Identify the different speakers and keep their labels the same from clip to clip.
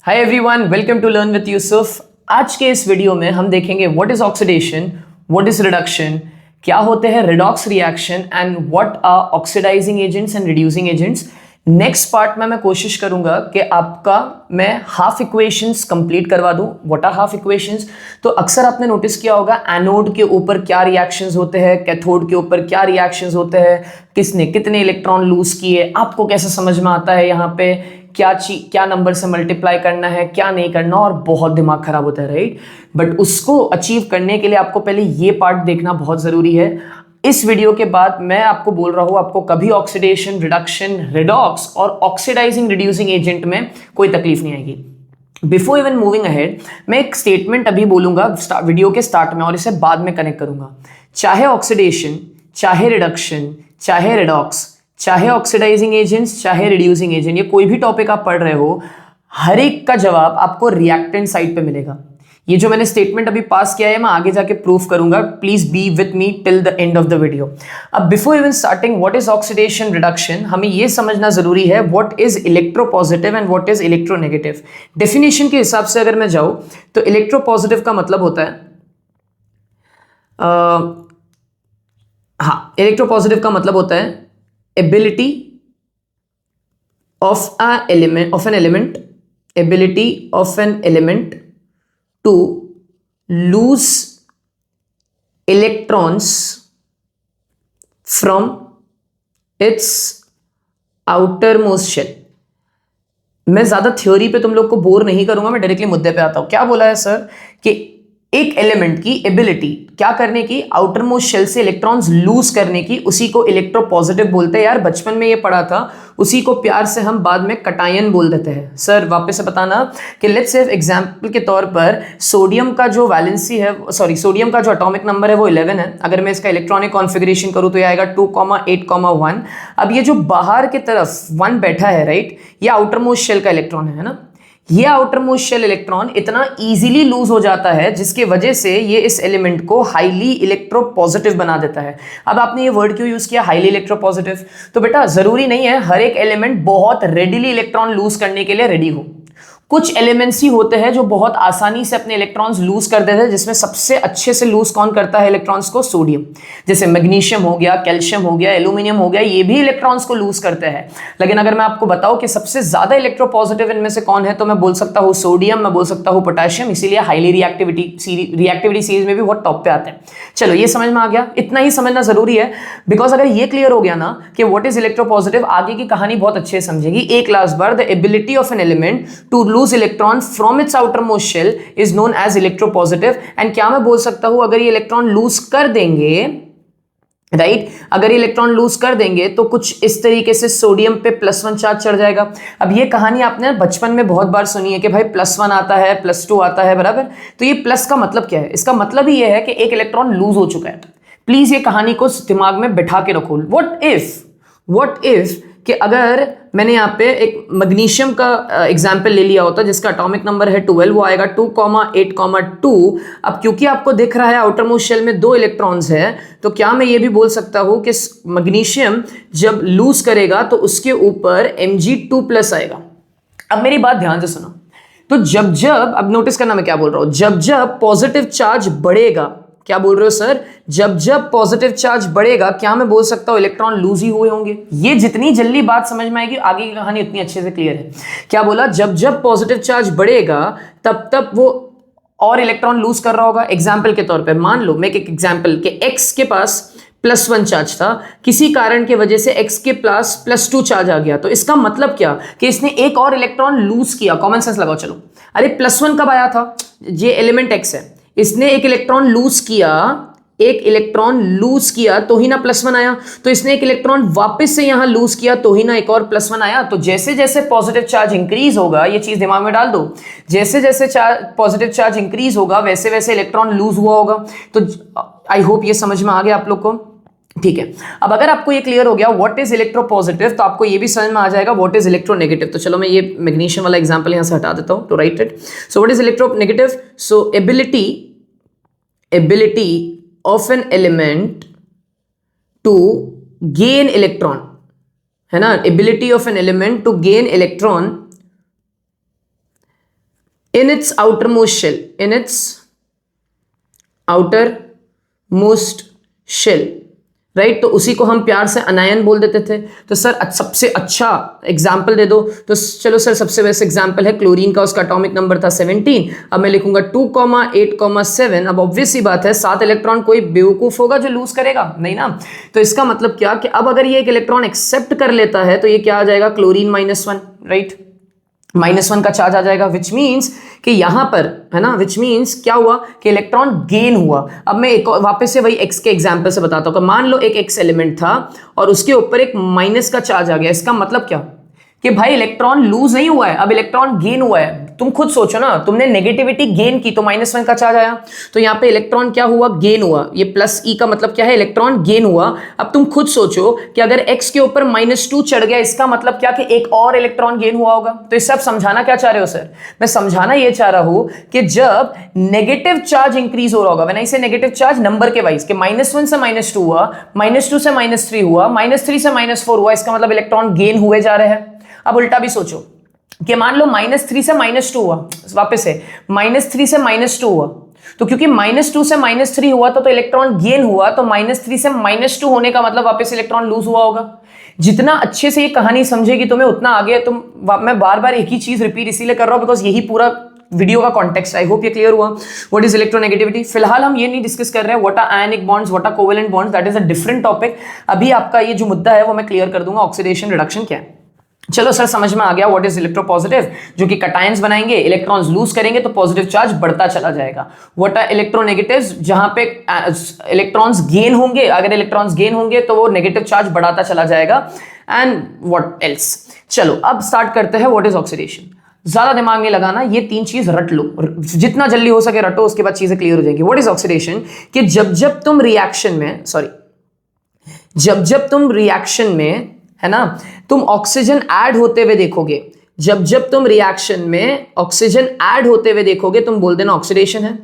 Speaker 1: Hi everyone, welcome to learn with Yusuf. आज के इस वीडियो में हम देखेंगे what is oxidation, what is reduction, क्या होते हैं redox reaction and what are oxidising agents and reducing agents. Next part में मैं कोशिश करूंगा कि आपका मैं हाफ इक्वेशंस कंप्लीट करवा दूं। What are half equations? तो अक्सर आपने नोटिस किया होगा एनोड के ऊपर क्या रिएक्शंस होते हैं, कैथोड के ऊपर क्या रिएक्शंस होते हैं, किसने कितने इलेक्ट्रॉन लूज किए, आपको कैसे समझ में आता है यहाँ पे क्या नंबर से मल्टीप्लाई करना है, क्या नहीं करना, और बहुत दिमाग खराब होता है, राइट। बट उसको अचीव करने के लिए आपको पहले ये पार्ट देखना बहुत जरूरी है। इस वीडियो के बाद मैं आपको बोल रहा हूं, आपको कभी ऑक्सीडेशन, रिडक्शन, रिडॉक्स और ऑक्सीडाइजिंग रिड्यूसिंग एजेंट में कोई तकलीफ नहीं आएगी। बिफोर इवन मूविंग अहेड, मैं एक स्टेटमेंट अभी बोलूंगा वीडियो के स्टार्ट में और इसे बाद में कनेक्ट करूंगा। चाहे ऑक्सीडेशन, चाहे रिडक्शन, चाहे रिडॉक्स, चाहे ऑक्सीडाइजिंग एजेंट्स, चाहे रिड्यूसिंग एजेंट, ये कोई भी टॉपिक आप पढ़ रहे हो, हर एक का जवाब आपको रिएक्टेंट साइड पे मिलेगा। ये जो मैंने स्टेटमेंट अभी पास किया है मैं आगे जाके प्रूफ करूंगा। Please be with me till the end of the video. अब before even starting what is oxidation, reduction, हमें यह समझना जरूरी है what is electropositive and what is electronegative. Definition के हिसाब से अगर मैं जाऊं तो इलेक्ट्रोपॉजिटिव का मतलब होता है इलेक्ट्रोपॉजिटिव का मतलब होता है ability of an element to lose electrons from its outermost shell। मैं ज्यादा थ्योरी पे तुम लोग को बोर नहीं करूंगा, मैं डायरेक्टली मुद्दे पे आता हूं। क्या बोला है सर कि एक एलिमेंट की एबिलिटी क्या करने की, आउटर मोस्ट शेल से इलेक्ट्रॉन्स लूज करने की, उसी को इलेक्ट्रोपॉजिटिव बोलते हैं। यार बचपन में ये पढ़ा था, उसी को प्यार से हम बाद में कटायन बोल देते हैं। सर वापस से बताना कि लेट्स से एग्जांपल के तौर पर सोडियम का जो वैलेंसी है, सोडियम का जो एटॉमिक नंबर है वो 11 है। अगर मैं इसका इलेक्ट्रॉनिक कॉन्फ़िगरेशन करूं तो ये आएगा 2,8,1। अब ये जो बाहर की तरफ 1 बैठा है, राइट, ये आउटर मोस्ट शेल का इलेक्ट्रॉन है ना। ये आउटर मोस्ट शेल इलेक्ट्रॉन इतना इजीली लूज हो जाता है जिसकी वजह से ये इस एलिमेंट को हाईली इलेक्ट्रोपॉजिटिव बना देता है। अब आपने ये वर्ड क्यों यूज किया, हाईली इलेक्ट्रोपॉजिटिव? तो बेटा जरूरी नहीं है हर एक एलिमेंट बहुत रेडिली इलेक्ट्रॉन लूज करने के लिए रेडी हो। कुछ एलिमेंट्स ही होते हैं जो बहुत आसानी से अपने इलेक्ट्रॉन्स लूज कर देते हैं, जिसमें सबसे अच्छे से लूज कौन करता है इलेक्ट्रॉन्स को? सोडियम। जैसे मैग्नीशियम हो गया, कैल्शियम हो गया, एल्यूमिनियम हो गया, ये भी इलेक्ट्रॉन्स को लूज करते हैं। लेकिन अगर मैं आपको बताऊं कि सबसे ज्यादा इलेक्ट्रोपॉजिटिव इनमें से कौन है, तो मैं बोल सकता हूं सोडियम, मैं बोल सकता हूं पोटेशियम। इसीलिए हाईली रिएक्टिविटी सीरीज में भी बहुत टॉप पे आते हैं। चलो ये समझ में आ गया, इतना ही समझना जरूरी है। बिकॉज अगर ये क्लियर हो गया ना कि व्हाट इज इलेक्ट्रोपॉजिटिव, आगे की कहानी बहुत अच्छे से समझेगी। एक लास्ट बार, the ability of an element to lose electron from its outermost shell is known as electropositive। And क्या मैं बोल सकता हूं, अगर ये इलेक्ट्रॉन लूज कर देंगे, राइट, अगर ये इलेक्ट्रॉन लूज कर देंगे तो कुछ इस तरीके से सोडियम पे +1 चार्ज चढ़ जाएगा। अब ये कहानी आपने बचपन में बहुत बार सुनी है कि भाई +1 आता है, +2 आता है, बराबर। तो ये प्लस का मतलब क्या है? इसका मतलब ही ये है कि एक इलेक्ट्रॉन लूज हो चुका है। प्लीज ये कहानी को दिमाग में बिठा के रखो। व्हाट इफ कि अगर मैंने यहाँ पे एक मैग्नीशियम का एग्जाम्पल ले लिया होता जिसका एटॉमिक नंबर है 12, वो आएगा 2,8,2। अब क्योंकि आपको दिख रहा है आउटर मोस्ट शेल में 2 इलेक्ट्रॉन्स है, तो क्या मैं ये भी बोल सकता हूं कि मैग्नीशियम जब लूज करेगा तो उसके ऊपर Mg2+ आएगा। अब मेरी बात ध्यान से सुनो। तो जब अब नोटिस करना मैं क्या बोल रहा हूं, जब पॉजिटिव चार्ज बढ़ेगा, क्या बोल रहे हो सर, जब पॉजिटिव चार्ज बढ़ेगा, क्या मैं बोल सकता हूं इलेक्ट्रॉन लूज ही हुए होंगे? ये जितनी जल्दी बात समझ में आएगी आगे की कहानी उतनी अच्छे से क्लियर है। क्या बोला, जब पॉजिटिव चार्ज बढ़ेगा तब वो और इलेक्ट्रॉन लूज कर रहा होगा। एग्जाम्पल के तौर पे मान लो, मैं एक एग्जाम्पल के x के पास +1 चार्ज था, किसी कारण के वजह से x के पास +2 चार्ज आ गया। तो इसका मतलब क्या कि इसने एक और इलेक्ट्रॉन लूज किया। कॉमन सेंस लगाओ। चलो, अरे +1 कब आया था? ये एलिमेंट x है, इसने एक इलेक्ट्रॉन लूज किया तो ही ना +1 आया। तो इसने एक इलेक्ट्रॉन वापस से यहां लूज किया तो ही ना एक और +1 आया। तो जैसे जैसे पॉजिटिव चार्ज इंक्रीज होगा, ये चीज दिमाग में डाल दो, जैसे जैसे पॉजिटिव चार्ज इंक्रीज होगा वैसे वैसे इलेक्ट्रॉन लूज हुआ होगा। तो आई होप ये समझ में आ गया आप लोग को, ठीक है। अब अगर आपको ये क्लियर हो गया व्हाट इज इलेक्ट्रोपॉजिटिव, तो आपको ये भी समझ में आ जाएगा व्हाट इज इलेक्ट्रोनेगेटिव। तो चलो मैं ये मैग्नीशियम वाला एग्जांपल यहां से हटा देता हूं, तो right it. So what is electronegative? So ability of an element to gain electron, है ना, ability of an element to gain electron in its outermost shell, in its outermost shell, right तो उसी को हम प्यार से अनायन बोल देते थे। तो सर सबसे अच्छा एग्जाम्पल दे दो, तो चलो सर सबसे बेस्ट एग्जाम्पल है क्लोरीन का, उसका एटॉमिक नंबर था 17। अब मैं लिखूंगा 2,8,7। अब ऑब्वियस सी बात है 7 इलेक्ट्रॉन कोई बेवकूफ होगा जो लूज करेगा नहीं ना। तो इसका मतलब क्या कि अब अगर ये एक इलेक्ट्रॉन एक्सेप्ट कर लेता है तो ये क्या आ जाएगा, क्लोरीन -1, राइट, -1 का चार्ज आ जाएगा, विच मीन्स कि यहां पर है ना, विच मीन्स क्या हुआ कि इलेक्ट्रॉन गेन हुआ। अब मैं एक वापस से वही एक्स के एग्जांपल से बताता हूं कि मान लो एक एक्स एलिमेंट था और उसके ऊपर एक माइनस का चार्ज आ गया। इसका मतलब क्या कि भाई इलेक्ट्रॉन लूज नहीं हुआ है, अब इलेक्ट्रॉन गेन हुआ है। तुम खुद सोचो ना, तुमने नेगेटिविटी गेन की तो -1 का चार्ज आया, तो यहां पे इलेक्ट्रॉन क्या हुआ, गेन हुआ। ये प्लस ई का मतलब क्या है, इलेक्ट्रॉन गेन हुआ। अब तुम खुद सोचो कि अगर x के ऊपर -2 चढ़ गया, इसका मतलब क्या कि एक और इलेक्ट्रॉन गेन हुआ होगा। तो इससे आप समझाना क्या चाह रहे हो सर, मैं समझाना ये चाह रहा हूं कि जब नेगेटिव चार्ज इंक्रीज हो रहा होगा, व्हेन आई से नेगेटिव चार्ज नंबर के वाइज, के -1 से -2 हुआ, -2 से -3 हुआ, -3 से -4 हुआ, इसका मतलब इलेक्ट्रॉन गेन हुए जा रहे हैं। अब उल्टा भी सोचो कि मान लो -3 से -2 हुआ, वापस से -3 से -2 हुआ, तो क्योंकि -2 से -3 हुआ तो इलेक्ट्रॉन गेन हुआ, तो -3 से -2 होने का मतलब वापस इलेक्ट्रॉन लूज हुआ होगा। जितना अच्छे से ये कहानी समझेगी तुम्हें उतना आगे मैं बार बार एक ही चीज रिपीट इसीलिए कर रहा हूं बिकॉज यही पूरा वीडियो का कॉन्टेक्स्ट। आई होप ये क्लियर हुआ व्हाट इज इलेक्ट्रोनेगेटिविटी। फिलहाल हम ये नहीं डिस्कस कर रहे हैं what are ionic bonds, what are covalent bonds, that is a different topic. अभी आपका ये जो मुद्दा है वो मैं क्लियर कर दूंगा, ऑक्सीडेशन रिडक्शन क्या है। चलो सर समझ में आ गया व्हाट इज इलेक्ट्रोपॉजिटिव, जो कि कटायंस बनाएंगे, इलेक्ट्रॉन्स लूज करेंगे तो पॉजिटिव चार्ज बढ़ता चला जाएगा। व्हाट आर इलेक्ट्रोनेगेटिव्स, जहां पे इलेक्ट्रॉन्स गेन होंगे, अगर इलेक्ट्रॉन्स गेन होंगे तो वो नेगेटिव चार्ज बढ़ाता चला जाएगा। एंड व्हाट एल्स, चलो अब स्टार्ट करते हैं व्हाट इज ऑक्सीडेशन। ज्यादा दिमाग नहीं लगाना, ये 3 चीज रट लो, जितना जल्दी हो सके रटो, उसके बाद चीजें क्लियर हो जाएंगी। व्हाट इज ऑक्सीडेशन, कि जब तुम रिएक्शन में, सॉरी, जब तुम रिएक्शन में है ना, तुम ऑक्सीजन ऐड होते हुए देखोगे, जब तुम रिएक्शन में ऑक्सीजन ऐड होते हुए देखोगे तुम बोल देना ऑक्सीडेशन है।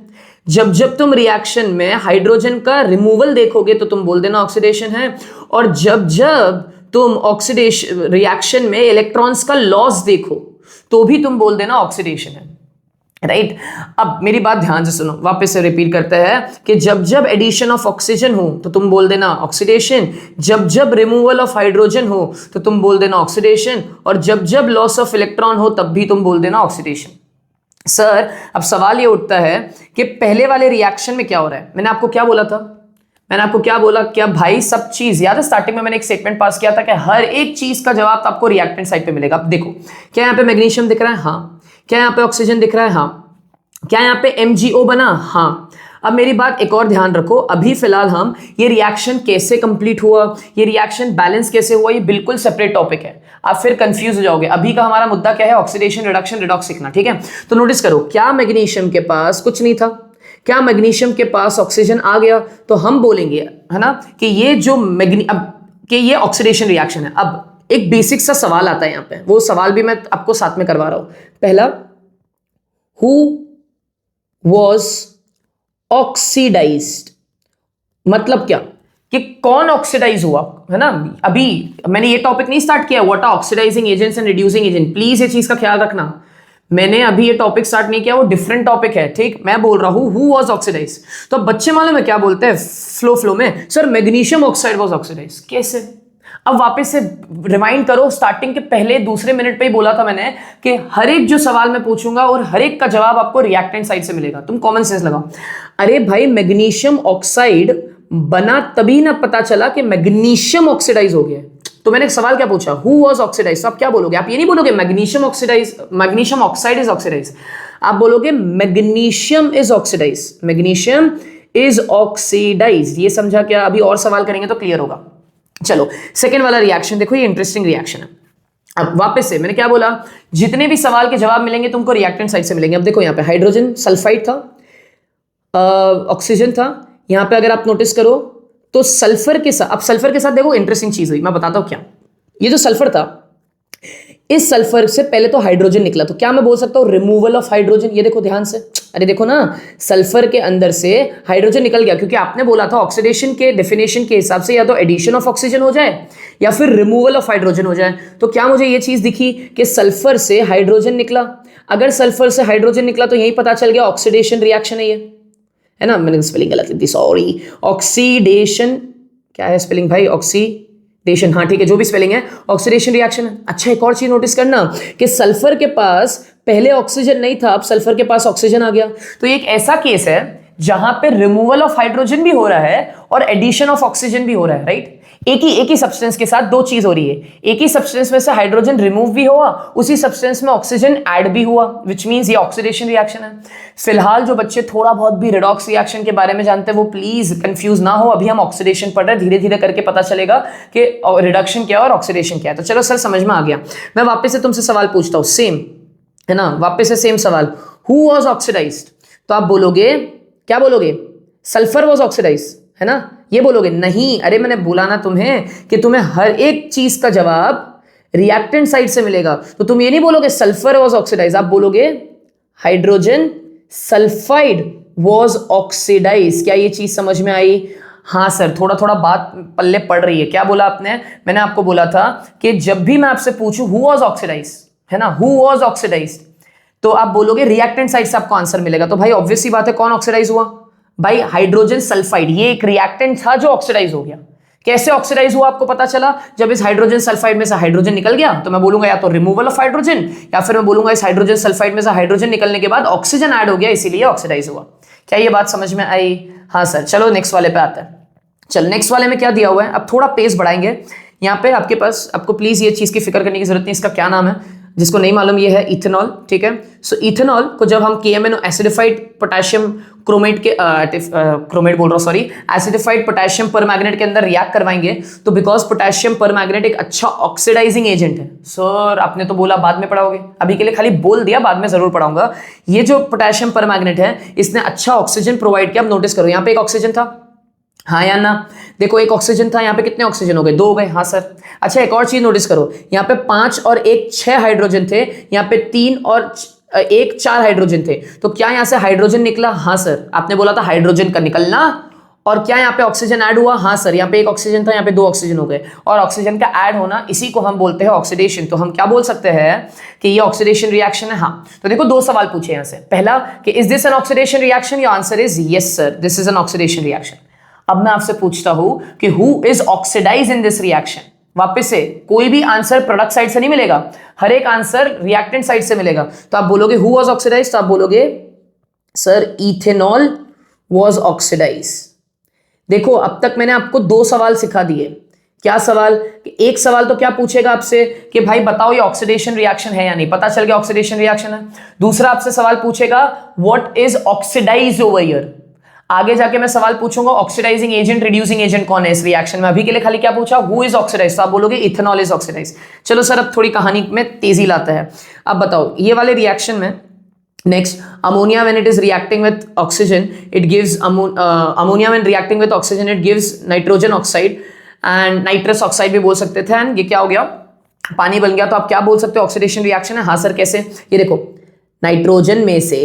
Speaker 1: जब तुम रिएक्शन में हाइड्रोजन का रिमूवल देखोगे तो तुम बोल देना ऑक्सीडेशन है। और जब तुम ऑक्सीडेशन रिएक्शन में इलेक्ट्रॉन्स का लॉस देखो तो भी तुम बोल देना ऑक्सीडेशन है, राइट। अब मेरी बात ध्यान से सुनो, वापस से रिपीट करते हैं कि जब एडिशन ऑफ ऑक्सीजन हो तो तुम बोल देना ऑक्सीडेशन, जब रिमूवल ऑफ हाइड्रोजन हो तो तुम बोल देना ऑक्सीडेशन, और जब लॉस ऑफ इलेक्ट्रॉन हो तब भी तुम बोल देना ऑक्सीडेशन। सर अब सवाल ये उठता है कि पहले वाले रिएक्शन में क्या हो रहा है। मैंने आपको क्या बोला था, मैंने आपको क्या बोला, क्या भाई सब चीज याद है, स्टार्टिंग में मैंने एक स्टेटमेंट पास किया था कि हर एक चीज का जवाब तो आपको रिएक्टेंट साइड पे मिलेगा। अब देखो, क्या यहाँ पे मैग्नीशियम दिख रहा है, हाँ। क्या यहाँ पे ऑक्सीजन दिख रहा है, हाँ। क्या यहाँ पे MgO बना, हाँ। अब मेरी बात एक और ध्यान रखो, अभी फिलहाल हम ये रिएक्शन कैसे कंप्लीट हुआ, ये रिएक्शन बैलेंस कैसे हुआ, ये बिल्कुल सेपरेट टॉपिक है, आप फिर कंफ्यूज हो जाओगे। अभी का हमारा मुद्दा क्या है, ऑक्सीडेशन रिडक्शन रिडॉक्स सीखना, ठीक है। तो नोटिस करो, क्या मैग्नीशियम के पास कुछ नहीं था, क्या मैग्नीशियम के पास ऑक्सीजन आ गया तो हम बोलेंगे है ना कि ये जो कि ये ऑक्सीडेशन रिएक्शन है। अब एक बेसिक सा सवाल आता है यहाँ पे, वो सवाल भी मैं आपको साथ में करवा रहा हूं। पहला, हु वॉज ऑक्सीडाइज्ड, मतलब क्या कि कौन ऑक्सीडाइज हुआ, है ना। अभी मैंने ये टॉपिक नहीं स्टार्ट किया what are oxidising agents and reducing agent, please ये चीज का ख्याल रखना। मैंने अभी ये टॉपिक स्टार्ट नहीं किया, वो डिफरेंट टॉपिक है, ठीक। मैं बोल रहा हूं हु वाज ऑक्सीडाइज। तो बच्चे मालूम है क्या बोलते हैं फ्लो में, sir magnesium oxide was oxidise. कैसे, अब वापस से रिमाइंड करो, स्टार्टिंग के पहले दूसरे मिनट पे ही बोला था मैंने कि हर एक जो सवाल मैं पूछूंगा और हर एक का जवाब आपको रिएक्टेंट साइड से मिलेगा। तुम कॉमन सेंस लगाओ। अरे भाई मैग्नीशियम ऑक्साइड बना तभी ना पता चला कि मैग्नीशियम ऑक्सीडाइज हो गया। तो मैंने एक सवाल क्या पूछा, हु वाज ऑक्सीडाइज, तो आप क्या बोलोगे, आप ये नहीं बोलोगे magnesium oxidise, magnesium oxide is oxidise, आप बोलोगे magnesium is oxidise, magnesium is oxidise. ये समझा क्या, अभी और सवाल करेंगे तो क्लियर होगा। चलो सेकेंड वाला रिएक्शन देखो, ये इंटरेस्टिंग रिएक्शन है। अब वापस से मैंने क्या बोला, जितने भी सवाल के जवाब मिलेंगे तुमको रिएक्टेंट साइड से मिलेंगे। अब देखो यहाँ पे हाइड्रोजन सल्फाइड था, ऑक्सीजन था, यहाँ पे अगर आप नोटिस करो तो सल्फर के साथ, अब सल्फर के साथ देखो इंटरेस्टिंग चीज हुई, मैं बताता हूं क्या। ये जो सल्फर था इस सल्फर से पहले तो हाइड्रोजन निकला, तो क्या मैं बोल सकता हूं रिमूवल ऑफ हाइड्रोजन? ये देखो ध्यान से, अरे देखो ना, सल्फर के अंदर से हाइड्रोजन निकल गया, क्योंकि आपने बोला था ऑक्सीडेशन के डेफिनेशन के हिसाब से या तो एडिशन ऑफ ऑक्सीजन हो जाए या फिर रिमूवल ऑफ हाइड्रोजन हो जाए। तो क्या मुझे ये चीज दिखी कि सल्फर से हाइड्रोजन निकला? अगर सल्फर से हाइड्रोजन निकला तो यही पता चल गया ऑक्सीडेशन रिएक्शन है ये, है ना? मैंने स्पेलिंग गलत लिख दी, सॉरी। ऑक्सीडेशन, क्या है स्पेलिंग भाई? ऑक्सीडेशन, हाँ ठीक है, जो भी स्पेलिंग है, ऑक्सीडेशन रिएक्शन है। अच्छा, एक और चीज नोटिस करना कि सल्फर के पास पहले ऑक्सीजन नहीं था, अब सल्फर के पास ऑक्सीजन आ गया। तो ये एक ऐसा केस है जहां पे रिमूवल ऑफ हाइड्रोजन भी हो रहा है और एडिशन ऑफ ऑक्सीजन भी हो रहा है, राइट? एक ही सब्सटेंस के साथ दो चीज हो रही है। एक ही सब्सटेंस में से हाइड्रोजन रिमूव भी हुआ, उसी सब्सटेंस में ऑक्सीजन ऐड भी हुआ, विच मींस ये ऑक्सीडेशन रिएक्शन है। फिलहाल जो बच्चे थोड़ा बहुत भी रेडॉक्स रिएक्शन के बारे में जानते हैं वो प्लीज कंफ्यूज ना हो, अभी हम ऑक्सीडेशन पढ़ रहे हैं, धीरे धीरे करके पता चलेगा कि रिडक्शन क्या है और ऑक्सीडेशन क्या है। तो चलो सर, समझ में आ गया। मैं वापस से तुमसे सवाल पूछता हूं, सेम है ना, वापस से सेम सवाल, हु वाज ऑक्सीडाइज्ड? तो आप बोलोगे, क्या बोलोगे? सल्फर वाज ऑक्सीडाइज्ड, है ना? ये बोलोगे? नहीं, अरे मैंने बोला ना तुम्हें कि तुम्हें हर एक चीज का जवाब रिएक्टेंट साइड से मिलेगा। तो तुम ये नहीं बोलोगे सल्फर वाज ऑक्सीडाइज्ड, आप बोलोगे हाइड्रोजन सल्फाइड वाज ऑक्सीडाइज्ड। क्या ये चीज समझ में आई? हाँ सर, थोड़ा थोड़ा बात पल्ले पड़ रही है। क्या बोला आपने? मैंने आपको बोला था कि जब भी मैं आपसे पूछूं हु वाज ऑक्सीडाइज्ड, है ना, हु वाज ऑक्सीडाइज्ड, तो आप बोलोगे रिएक्टेंट साइड से आपको आंसर मिलेगा। तो भाई ऑब्वियस सी बात है, कौन ऑक्सीडाइज हुआ? भाई हाइड्रोजन सल्फाइड, ये एक रिएक्टेंट था जो ऑक्सीडाइज हो गया। कैसे ऑक्सीडाइज हुआ आपको पता चला? जब इस हाइड्रोजन सल्फाइड में से हाइड्रोजन निकल गया, तो मैं बोलूंगा या तो रिमूवल ऑफ हाइड्रोजन, या फिर मैं बोलूंगा इस हाइड्रोजन सल्फाइड में से हाइड्रोजन निकलने के बाद ऑक्सीजन ऐड हो गया, इसीलिए ऑक्सीडाइज हुआ। क्या ये बात समझ में आई? हाँ सर। चलो नेक्स्ट वाले पे आते हैं। चल नेक्स्ट वाले में क्या दिया हुआ है, अब थोड़ा पेस बढ़ाएंगे। यहाँ पे आपके पास, आपको प्लीज ये चीज की फिक्र करने की जरूरत नहीं, इसका क्या नाम है, जिसको नहीं मालूम, ये है इथेनॉल, ठीक है। सो इथेनॉल को जब हम KMnO एसिडिफाइड पोटेशियम क्रोमेट के क्रोमेट बोल रहा हूँ, सॉरी, एसिडिफाइड पोटेशियम परमैंगनेट के अंदर रिएक्ट करवाएंगे, तो बिकॉज पोटेशियम परमैंगनेट एक अच्छा ऑक्सीडाइजिंग एजेंट है। सर आपने तो बोला बाद में पढ़ाओगे, अभी के लिए खाली बोल दिया, बाद में जरूर पढ़ाऊंगा। ये जो पोटेशियम परमैंगनेट है, इसने अच्छा ऑक्सीजन प्रोवाइड किया। अब नोटिस करो, यहाँ पे एक ऑक्सीजन था, हाँ या ना? देखो एक ऑक्सीजन था, यहाँ पे कितने ऑक्सीजन हो गए? 2 हो गए। हाँ सर। अच्छा एक और चीज नोटिस करो, यहाँ पे 5 और 1 6 हाइड्रोजन थे, यहाँ पे 3 और 1 4 हाइड्रोजन थे। तो क्या यहाँ से हाइड्रोजन निकला? हाँ सर। आपने बोला था हाइड्रोजन का निकलना, और क्या यहाँ पे ऑक्सीजन ऐड हुआ? हाँ सर। यहाँ पे 1 ऑक्सीजन था, यहाँ पे 2 ऑक्सीजन हो गए, और ऑक्सीजन का ऐड होना, इसी को हम बोलते हैं ऑक्सीडेशन। तो हम क्या बोल सकते हैं कि ये ऑक्सीडेशन रिएक्शन है। हाँ, तो देखो 2 सवाल पूछे यहाँ से। पहला कि is this an oxidation reaction? Your answer is yes sir, this is an oxidation reaction. अब मैं आपसे पूछता हूं कि who is oxidise in this reaction. वापस से कोई भी आंसर प्रोडक्ट साइड से नहीं मिलेगा, हर एक आंसर रिएक्टेंट साइड से मिलेगा। तो आप बोलोगे हु वाज ऑक्सीडाइज, तो आप बोलोगे सर इथेनॉल वाज ऑक्सीडाइज। देखो अब तक मैंने आपको 2 सवाल सिखा दिए। क्या सवाल? एक सवाल तो क्या पूछेगा आपसे कि भाई बताओ ये ऑक्सीडेशन रिएक्शन है या नहीं, पता चल गया ऑक्सीडेशन रिएक्शन है। दूसरा आपसे सवाल पूछेगा what is oxidise over here. आगे जाके मैं सवाल पूछूंगा ऑक्सीडाइजिंग एजेंट, रिड्यूसिंग एजेंट कौन है इस रिएक्शन में। अभी के लिए खाली क्या पूछा? हु इज ऑक्सीडाइज, तो आप बोलोगे इथेनॉल इज ऑक्सीडाइज। चलो सर अब थोड़ी कहानी में तेजी लाता है। अब बताओ ये वाले रिएक्शन में next, ammonia when it is reacting with oxygen it gives ammonia when reacting with oxygen it gives nitrogen oxide and nitrous oxide भी बोल सकते थे। एंड ये क्या हो गया? पानी बन गया। तो आप क्या बोल सकते हो? ऑक्सीडेशन रिएक्शन है। हाँ सर कैसे? ये देखो नाइट्रोजन में से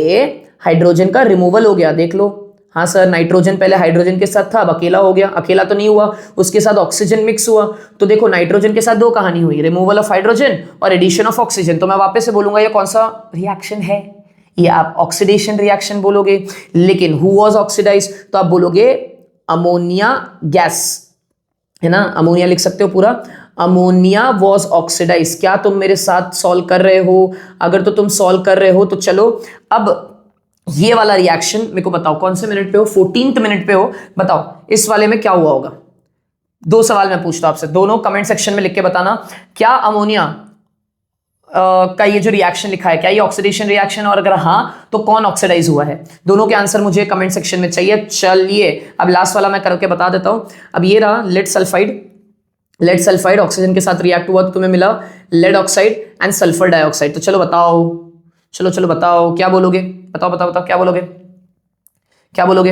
Speaker 1: हाइड्रोजन का रिमूवल हो गया, देख लो। हाँ सर, नाइट्रोजन पहले हाइड्रोजन के साथ था, अब अकेला हो गया। अकेला तो नहीं हुआ, उसके साथ ऑक्सीजन मिक्स हुआ। तो देखो नाइट्रोजन के साथ 2 कहानी हुई, रिमूवल ऑफ हाइड्रोजन और एडिशन ऑफ ऑक्सीजन। तो मैं वापस से बोलूंगा ये कौन सा रिएक्शन है? ये आप ऑक्सीडेशन रिएक्शन बोलोगे। लेकिन हु वाज ऑक्सीडाइज, तो आप बोलोगे अमोनिया गैस, है ना, अमोनिया लिख सकते हो पूरा, अमोनिया वॉज ऑक्सीडाइज। क्या तुम मेरे साथ सॉल्व कर रहे हो? अगर तो तुम सॉल्व कर रहे हो तो चलो अब ये वाला रिएक्शन मेरे को बताओ कौन से मिनट पे हो? 14th मिनट पे हो। बताओ इस वाले में क्या हुआ होगा? 2 सवाल मैं पूछता हूं आपसे, दोनों कमेंट सेक्शन में लिख के बताना। क्या अमोनिया का ये जो रिएक्शन लिखा है क्या ये ऑक्सीडेशन रिएक्शन, और अगर हाँ तो कौन ऑक्सीडाइज हुआ है? दोनों के आंसर मुझे कमेंट सेक्शन में चाहिए। चलिए अब लास्ट वाला मैं करके बता देता हूं। अब ये रहा lead sulphide. Lead sulphide oxygen के साथ रिएक्ट हुआ तो तुम्हें मिला lead oxide and sulphur dioxide. तो चलो बताओ, चलो बताओ क्या बोलोगे? बताओ क्या बोलोगे? क्या बोलोगे?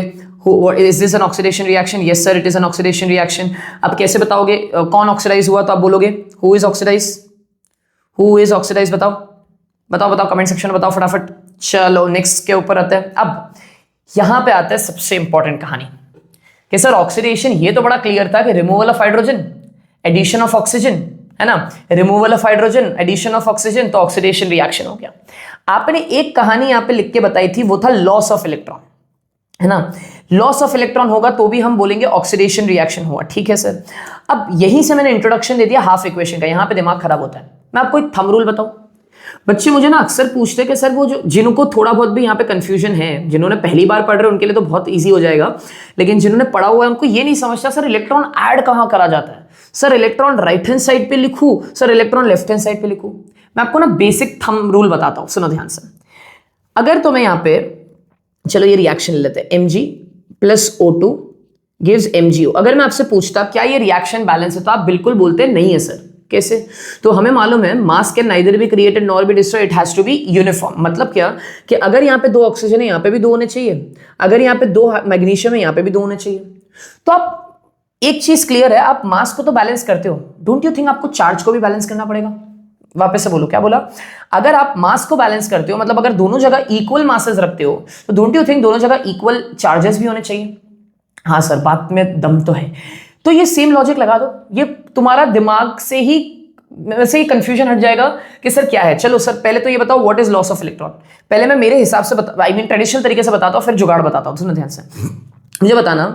Speaker 1: Is this an oxidation reaction? Yes sir it is an oxidation reaction. अब कैसे बताओगे कौन ऑक्सीडाइज हुआ? तो आप बोलोगे who is oxidise, who is oxidise, बताओ बताओ बताओ, कमेंट सेक्शन में बताओ फटाफट। चलो नेक्स्ट के ऊपर आते हैं। अब यहां पे आता है सबसे इंपॉर्टेंट कहानी कि सर ऑक्सीडेशन ये तो बड़ा क्लियर था कि removal of hydrogen, addition of oxygen, है ना, removal of hydrogen, addition of oxygen, तो ऑक्सीडेशन रिएक्शन हो गया। आपने एक कहानी यहां पे लिख के बताई थी, वो था लॉस ऑफ इलेक्ट्रॉन, है ना, लॉस ऑफ इलेक्ट्रॉन होगा तो भी हम बोलेंगे ऑक्सीडेशन रिएक्शन हुआ, ठीक है सर। अब यहीं से मैंने इंट्रोडक्शन दे दिया हाफ इक्वेशन का, यहां पे दिमाग खराब होता है। मैं आपको एक थंब रूल बताऊं, बच्चे मुझे ना अक्सर पूछते हैं कि सर वो जो जिनको थोड़ा बहुत भी यहाँ पे कंफ्यूजन है, जिन्होंने पहली बार पढ़ रहे हैं उनके लिए तो बहुत इजी हो जाएगा, लेकिन जिन्होंने पढ़ा हुआ है उनको ये नहीं समझता सर इलेक्ट्रॉन ऐड कहाँ करा जाता है, sir electron right hand side पे लिखूं, sir electron left hand side पे लिखूं। मैं आपको ना बेसिक थंब रूल बताता हूं, सुनो ध्यान से। अगर तुम्हें यहाँ पे, चलो ये रिएक्शन ले लेते हैं, Mg plus O2 gives MgO। अगर मैं आपसे पूछता क्या ये रिएक्शन बैलेंस है, तो आप बिल्कुल बोलते नहीं है सर। कैसे? तो हमें मालूम है mass can neither be created nor be destroyed, it has to be uniform. मतलब क्या कि अगर यहाँ पे 2 ऑक्सीजन है, यहाँ पे भी 2 होने चाहिए, अगर यहाँ पे 2 मैग्नीशियम है, यहाँ पे भी 2 होने चाहिए। तो आप एक चीज क्लियर है, आप मास को तो बैलेंस करते हो, डोंट यू थिंक आपको चार्ज को भी बैलेंस करना पड़ेगा? वापस से बोलो, क्या बोला? अगर आप मास को बैलेंस करते हो, मतलब अगर दोनों जगह इक्वल मासेस रखते हो, तो डोंट यू थिंक दोनों जगह इक्वल चार्जेस भी होने चाहिए? हाँ सर, बात में दम तो है। तो ये सेम लॉजिक लगा दो, ये तुम्हारा दिमाग से ही वैसे ही कंफ्यूजन हट जाएगा कि सर क्या है। चलो सर पहले तो ये बताओ what is loss of electron. पहले मैं मेरे हिसाब से आई मीन ट्रेडिशनल तरीके से बताता हूं, फिर जुगाड़ बताता हूं, सुनो ध्यान से। मुझे बताना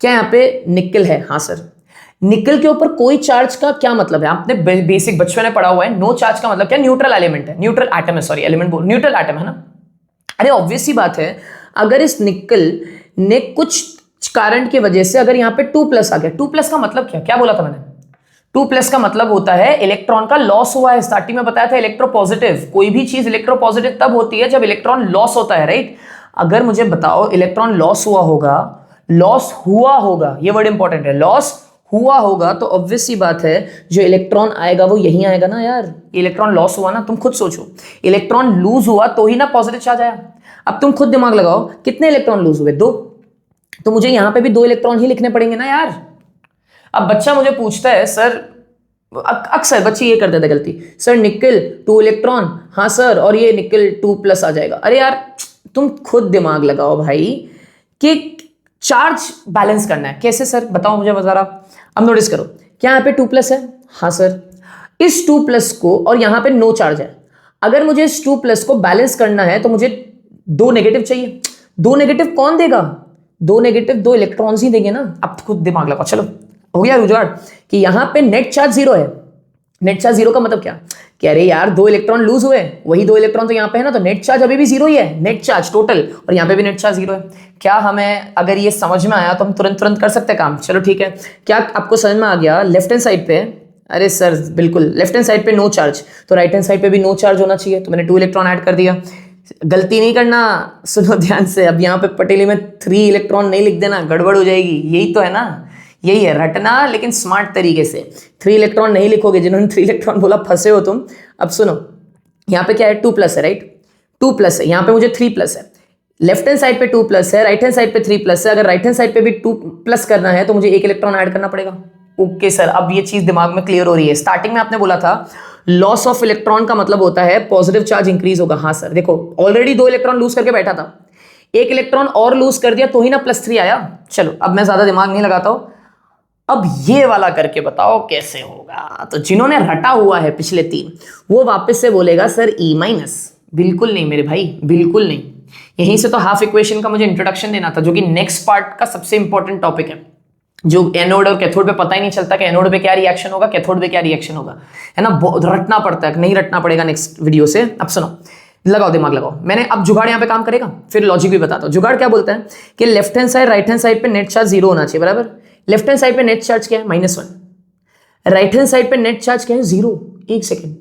Speaker 1: क्या यहाँ पे निकल है? हाँ सर, निकल के ऊपर कोई चार्ज का क्या मतलब है? आपने बेसिक बचपन में पढ़ा हुआ है, नो चार्ज का मतलब क्या? न्यूट्रल एलिमेंट है, न्यूट्रल एटम है, सॉरी एलिमेंट बोल, न्यूट्रल एटम है ना। अरे ऑब्वियस सी बात है, अगर इस निकल ने कुछ कारण की वजह से अगर यहाँ पे 2+ आ गया, 2+ का मतलब क्या क्या बोला था मैंने? 2+ का मतलब होता है इलेक्ट्रॉन का लॉस हुआ है। स्टार्टिंग में बताया था इलेक्ट्रोपॉजिटिव, कोई भी चीज इलेक्ट्रोपॉजिटिव तब होती है जब इलेक्ट्रॉन लॉस होता है, राइट। अगर मुझे बताओ इलेक्ट्रॉन लॉस हुआ होगा, लॉस हुआ होगा, ये वर्ड इंपॉर्टेंट है, लॉस हुआ होगा, तो ऑब्वियस सी बात है जो इलेक्ट्रॉन आएगा वो यहीं आएगा ना यार। इलेक्ट्रॉन लॉस हुआ ना, तुम खुद सोचो, इलेक्ट्रॉन लूज हुआ तो ही ना पॉजिटिव चार्ज आया। अब तुम खुद दिमाग लगाओ, कितने इलेक्ट्रॉन लूज हुए? 2, तो मुझे यहां पे भी 2 इलेक्ट्रॉन ही लिखने पड़ेंगे ना यार। अब बच्चा मुझे पूछता है सर, अक्सर बच्चे ये करते थे गलती, सर निकल 2 इलेक्ट्रॉन, हाँ सर, और ये निकल 2+ आ जाएगा। अरे यार तुम खुद दिमाग लगाओ भाई कि चार्ज बैलेंस करना है कैसे सर, बताओ मुझे जरा। अब नोटिस करो, क्या यहाँ पे 2+ है? हाँ सर, इस 2+ को, और यहाँ पे नो चार्ज है, अगर मुझे इस 2+ को बैलेंस करना है तो मुझे 2 नेगेटिव चाहिए। 2 नेगेटिव कौन देगा? 2 नेगेटिव 2 इलेक्ट्रॉन्स ही देंगे ना। अब खुद दिमाग लगाओ, चलो हो गया रुझाड़ कि यहां पे नेट चार्ज 0 है। नेट चार्ज 0 का मतलब क्या? कि अरे यार 2 इलेक्ट्रॉन लूज हुए, वही 2 इलेक्ट्रॉन तो यहां पे है ना, तो नेट चार्ज अभी भी 0 ही है, नेट चार्ज टोटल, और यहां पे भी नेट चार्ज 0 है। क्या हमें अगर ये समझ में आया तो हम तुरंत कर सकते हैं काम? चलो ठीक है, क्या आपको समझ में आ गया? लेफ्ट हैंड साइड पे, अरे सर बिल्कुल लेफ्ट हैंड साइड पे नो चार्ज, तो राइट हैंड साइड पे भी नो चार्ज होना चाहिए, तो मैंने 2 इलेक्ट्रॉन ऐड कर दिया। गलती नहीं करना, सुनो ध्यान से। अब यहाँ पे पटेली में 3 इलेक्ट्रॉन नहीं लिख देना, गड़बड़ हो जाएगी। यही तो है ना, यही है रटना, लेकिन स्मार्ट तरीके से। 3 इलेक्ट्रॉन नहीं लिखोगे, जिन्होंने 3 इलेक्ट्रॉन बोला फंसे हो तुम। अब सुनो, यहाँ पे क्या है? 2+ है, राइट, 2+ है, यहाँ पे मुझे 3+ है। लेफ्ट हैंड साइड पे 2+ है, राइट हैंड साइड पे 3+ है। अगर राइट हैंड साइड पे भी 2+ करना है तो मुझे 1 इलेक्ट्रॉन ऐड करना पड़ेगा। ओके सर, अब ये चीज दिमाग में क्लियर हो रही है। स्टार्टिंग में आपने बोला था लॉस ऑफ इलेक्ट्रॉन का मतलब होता है पॉजिटिव चार्ज इंक्रीज होगा। हाँ सर, देखो ऑलरेडी 2 इलेक्ट्रॉन लूज करके बैठा था, 1 इलेक्ट्रॉन और लूज कर दिया तो ही ना +3 आया। चलो अब मैं ज्यादा दिमाग नहीं लगाता हूं, अब ये वाला करके बताओ कैसे होगा। तो जिन्होंने रटा हुआ है पिछले 3, वो वापस से बोलेगा सर E-। बिल्कुल नहीं मेरे भाई, बिल्कुल नहीं। यहीं से तो हाफ इक्वेशन का मुझे इंट्रोडक्शन देना था, जो कि नेक्स्ट पार्ट का सबसे इंपॉर्टेंट टॉपिक है, जो एनोड और कैथोड पे पता ही नहीं चलता कि एनोड पे क्या रिएक्शन होगा, कैथोड पे क्या रिएक्शन होगा, है ना। रटना पड़ता है, नहीं रटना पड़ेगा नेक्स्ट वीडियो से। अब सुनो, लगाओ दिमाग लगाओ। मैंने अब जुगाड़ यहाँ पे काम करेगा, फिर लॉजिक भी बताता हूँ। जुगाड़ क्या बोलता है कि left hand side right hand side पे नेट चार्ज 0 होना चाहिए, बराबर। लेफ्ट हैंड साइड पे नेट चार्ज क्या है? -1। राइट हैंड साइड पे नेट चार्ज क्या है? 0। एक सेकेंड,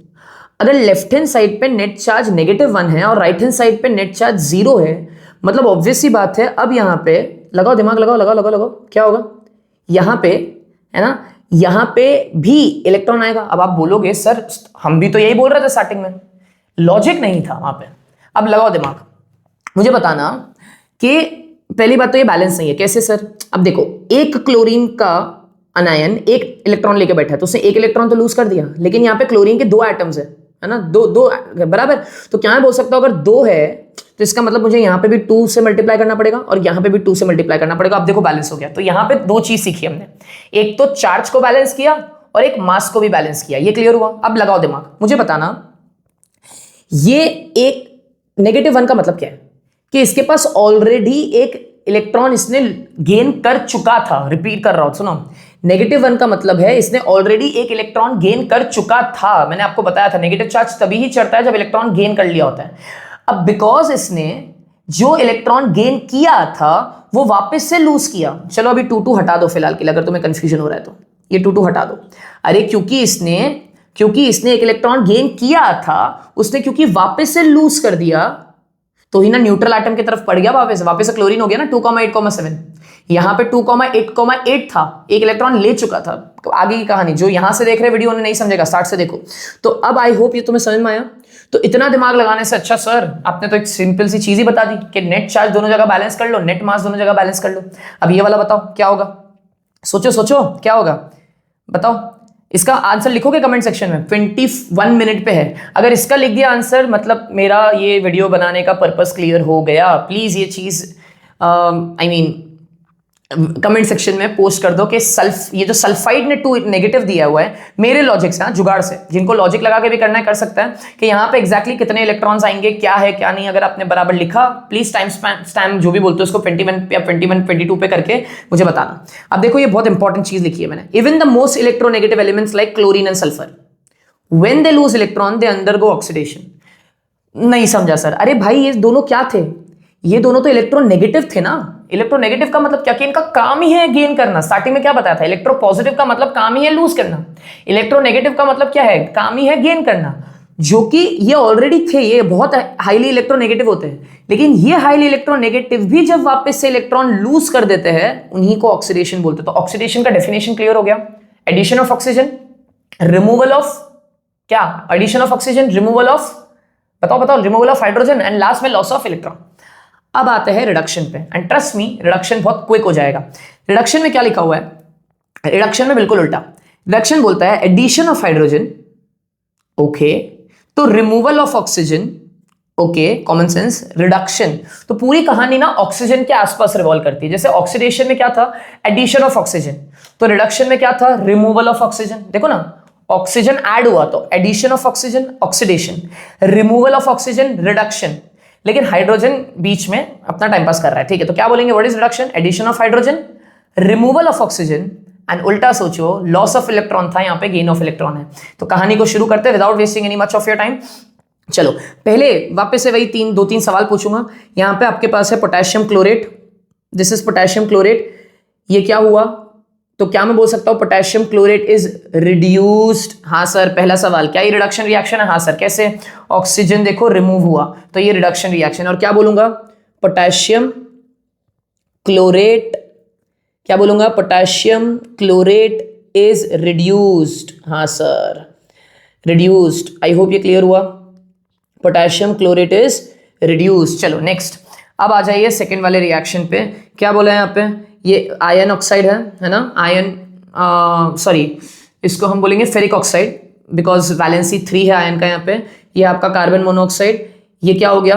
Speaker 1: अगर लेफ्ट हैंड साइड पे नेट चार्ज -1 है और राइट हैंड साइड पे नेट चार्ज 0 है, मतलब ऑब्वियस सी बात है। अब यहाँ पे लगाओ दिमाग, लगाओ, क्या होगा यहाँ पे, है ना, यहाँ पे भी इलेक्ट्रॉन आएगा। अब आप बोलोगे सर हम भी तो यही बोल रहे थे स्टार्टिंग में, लॉजिक नहीं था वहां पे। अब लगाओ दिमाग, मुझे बताना कि पहली बात तो ये बैलेंस नहीं है। कैसे सर? अब देखो, 1 क्लोरीन का अनायन एक इलेक्ट्रॉन लेके बैठा है, तो उसने एक इलेक्ट्रॉन तो लूज कर दिया, लेकिन यहाँ पे क्लोरीन के दो एटम्स है ना, दो दो बराबर। तो क्या मैं बोल सकता हूँ, अगर दो है तो इसका मतलब मुझे यहाँ पे भी 2 से मल्टीप्लाई करना पड़ेगा और यहाँ पे भी 2 से मल्टीप्लाई करना पड़ेगा। अब देखो बैलेंस हो गया। तो यहाँ पे दो चीज सीखी हमने, एक तो चार्ज को बैलेंस किया और एक मास को भी बैलेंस किया। ये क्लियर हुआ? अब लगाओ दिमाग, मुझे बताना ये एक -1 का मतलब क्या है, कि इसके पास ऑलरेडी एक इलेक्ट्रॉन इसने गेन कर चुका था। रिपीट कर रहा हूं, सुनो, -1 का मतलब है इसने ऑलरेडी एक इलेक्ट्रॉन गेन कर चुका था। मैंने आपको बताया था नेगेटिव चार्ज तभी ही चढ़ता है जब इलेक्ट्रॉन गेन कर लिया होता है। अब बिकॉज इसने जो इलेक्ट्रॉन गेन किया था वो वापस से लूज किया। चलो अभी 2 हटा दो फिलहाल के लिए, अगर तुम्हें कंफ्यूजन हो रहा है तो ये 2 हटा दो। अरे क्योंकि इसने एक इलेक्ट्रॉन गेन किया था, उसने क्योंकि वापस से लूज कर दिया तो ही ना न्यूट्रल एटम की तरफ पड़ गया, वापस से क्लोरीन हो गया ना 2,8,7। यहां पे 2,8,8 था, एक इलेक्ट्रॉन ले चुका था। आगे की कहानी जो यहां से देख रहे वीडियो उन्हें नहीं समझेगा, स्टार्ट से देखो। तो अब आई होप ये तुम्हें समझ में आया। तो इतना दिमाग लगाने से अच्छा सर आपने तो एक सिंपल सी चीज ही बता दी कि नेट चार्ज दोनों जगह बैलेंस कर लो, नेट मास दोनों जगह बैलेंस कर लो। अब ये वाला बताओ क्या होगा, सोचो क्या होगा, बताओ। इसका आंसर लिखोगे कमेंट सेक्शन में, 21 मिनट पे है। अगर इसका लिख दिया आंसर, मतलब मेरा ये वीडियो बनाने का पर्पस क्लियर हो गया। प्लीज ये चीज कमेंट सेक्शन में पोस्ट कर दो कि ये जो सल्फाइड ने 2 नेगेटिव दिया हुआ है, मेरे लॉजिक से, जुगाड़ से, जिनको लॉजिक लगा के भी करना है कर सकता है, कि यहाँ पे एग्जैक्टली कितने इलेक्ट्रॉन्स आएंगे, क्या है क्या नहीं। अगर आपने बराबर लिखा, प्लीज टाइम जो भी बोलते हो उसको 21 या 22 पे करके मुझे बताना। अब देखो ये बहुत इंपॉर्टेंट चीज लिखी है मैंने, even the most electronegative elements like chlorine and sulphur when they lose electron they undergo oxidation. नहीं समझा सर? अरे भाई ये दोनों क्या थे, ये दोनों तो इलेक्ट्रोनेगेटिव थे ना। इलेक्ट्रोनेगेटिव का मतलब क्या, कि इनका काम ही है गेन करना। स्टार्टिंग में क्या बताया था, इलेक्ट्रोपॉजिटिव का मतलब काम ही है लूज करना, इलेक्ट्रोनेगेटिव का मतलब क्या है, काम ही है गेन करना। जो कि ये ऑलरेडी थे, ये बहुत हाईली इलेक्ट्रोनेगेटिव होते हैं, लेकिन ये हाईली इलेक्ट्रोनेगेटिव भी जब वापस से इलेक्ट्रॉन लूज कर देते हैं, उन्हीं को ऑक्सीडेशन बोलते हैं। तो ऑक्सीडेशन का डेफिनेशन क्लियर हो गया, addition of oxygen, removal of क्या, addition of oxygen, removal of, बताओ, removal of hydrogen, and last में लॉस ऑफ इलेक्ट्रॉन। अब आते हैं रिडक्शन पे, एंड ट्रस्ट मी रिडक्शन बहुत क्विक हो जाएगा। रिडक्शन में क्या लिखा हुआ है, रिडक्शन में बिल्कुल उल्टा। रिडक्शन बोलता है एडिशन ऑफ हाइड्रोजन, ओके, तो removal of oxygen, okay, common sense. Reduction तो पूरी कहानी ना ऑक्सीजन के आसपास रिवॉल्व करती है। जैसे ऑक्सीडेशन में क्या था, एडिशन ऑफ ऑक्सीजन, तो रिडक्शन में क्या था, रिमूवल ऑफ ऑक्सीजन। देखो ना, ऑक्सीजन ऐड हुआ तो addition of oxygen oxidation, removal of oxygen reduction, लेकिन हाइड्रोजन बीच में अपना टाइम पास कर रहा है, ठीक है। तो क्या बोलेंगे, what is reduction, addition of hydrogen, removal of oxygen, and उल्टा सोचो, लॉस ऑफ इलेक्ट्रॉन था, यहाँ पे गेन ऑफ इलेक्ट्रॉन है। तो कहानी को शुरू करते हैं without wasting any much of your time. चलो पहले वापस से वही 2-3 सवाल पूछूंगा। यहाँ पे आपके पास है potassium chlorate, this is potassium chlorate, ये क्या हुआ, तो क्या मैं बोल सकता हूं पोटेशियम क्लोरेट इज रिड्यूस्ड। हाँ सर, पहला सवाल, क्या ये रिडक्शन रिएक्शन है? हाँ सर, कैसे, ऑक्सीजन देखो रिमूव हुआ तो ये रिडक्शन रिएक्शन। और क्या बोलूंगा, पोटेशियम क्लोरेट, क्या बोलूंगा, पोटेशियम क्लोरेट इज रिड्यूस्ड। हाँ सर, रिड्यूस्ड। आई होप ये क्लियर हुआ, पोटेशियम क्लोरेट इज रिड्यूस्ड। चलो नेक्स्ट, अब आ जाइए सेकेंड वाले रिएक्शन पे। क्या बोला है यहाँ पे, ये आयन ऑक्साइड है ना, आयन, सॉरी इसको हम बोलेंगे फेरिक ऑक्साइड, बिकॉज वैलेंसी 3 है आयन का यहाँ पे। ये आपका कार्बन मोनोऑक्साइड, ये क्या हो गया,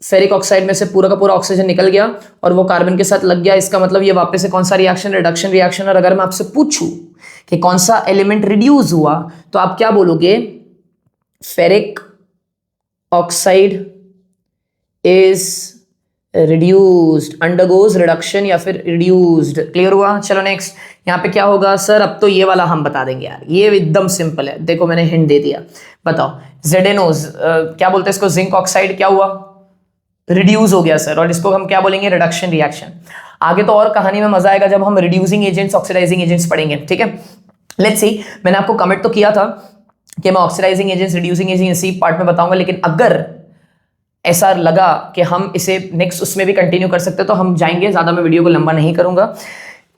Speaker 1: फेरिक ऑक्साइड में से पूरा का पूरा ऑक्सीजन निकल गया और वो कार्बन के साथ लग गया। इसका मतलब ये वापस से कौन सा रिएक्शन, रिडक्शन रिएक्शन। और अगर मैं आपसे पूछूं कि कौन सा एलिमेंट रिड्यूस हुआ, तो आप क्या बोलोगे, ferric oxide is reduced, undergoes reduction या फिर रिड्यूस्ड। क्लियर हुआ? चलो नेक्स्ट, यहाँ पे क्या होगा सर, अब तो ये वाला हम बता देंगे यार, ये एकदम सिंपल है। देखो मैंने हिंट दे दिया, बताओ, ZnOs, क्या बोलते हैं इसको, जिंक ऑक्साइड, क्या हुआ, रिड्यूस हो गया सर। और इसको हम क्या बोलेंगे, रिडक्शन रिएक्शन। आगे तो और कहानी में मजा आएगा जब हम रिड्यूसिंग एजेंट्स, ऑक्सीडाइजिंग एजेंट्स पढ़ेंगे, ठीक है। लेट्स सी, मैंने आपको कमेंट तो किया था कि मैं ऑक्सीडाइजिंग एजेंट्स, रिड्यूसिंग एजेंट्स इसी पार्ट में बताऊंगा, लेकिन अगर ऐसा लगा कि हम इसे नेक्स्ट उसमें भी कंटिन्यू कर सकते हैं तो हम जाएंगे, ज्यादा मैं वीडियो को लंबा नहीं करूंगा,